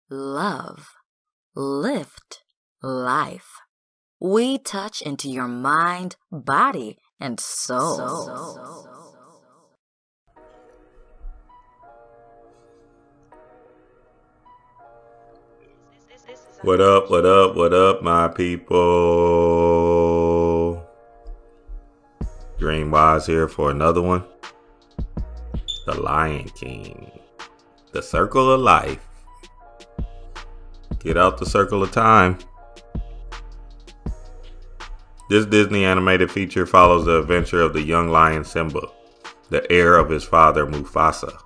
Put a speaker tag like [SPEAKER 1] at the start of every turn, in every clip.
[SPEAKER 1] Love, lift, life. We touch into your mind, body, and soul.
[SPEAKER 2] What up, what up, what up, my people? Dreamwise here for another one. The Lion King. The Circle of Life. Get out the circle of time. This Disney animated feature follows the adventure of the young lion Simba, the heir of his father Mufasa.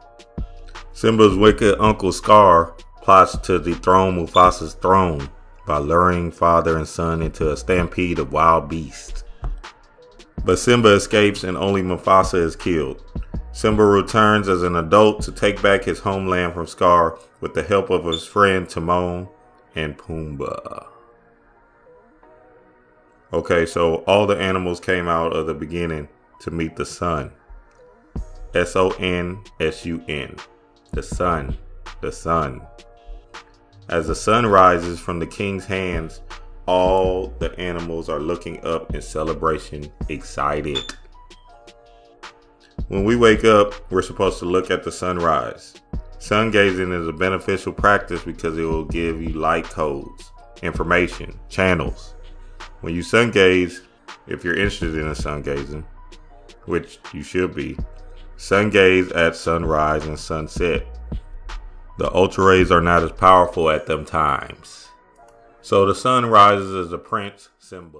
[SPEAKER 2] Simba's wicked uncle Scar plots to dethrone Mufasa's throne by luring father and son into a stampede of wild beasts. But Simba escapes and only Mufasa is killed. Simba returns as an adult to take back his homeland from Scar with the help of his friend Timon and Pumbaa. Okay, so all the animals came out of the beginning to meet the sun. S-O-N-S-U-N. The sun. The sun. As the sun rises from the king's hands, all the animals are looking up in celebration, excited. When we wake up, we're supposed to look at the sunrise. Sun gazing is a beneficial practice because it will give you light codes, information, channels. When you sun gaze, if you're interested in sun gazing, which you should be, sun gaze at sunrise and sunset. The ultra rays are not as powerful at them times. So the sun rises as the prince, Simba.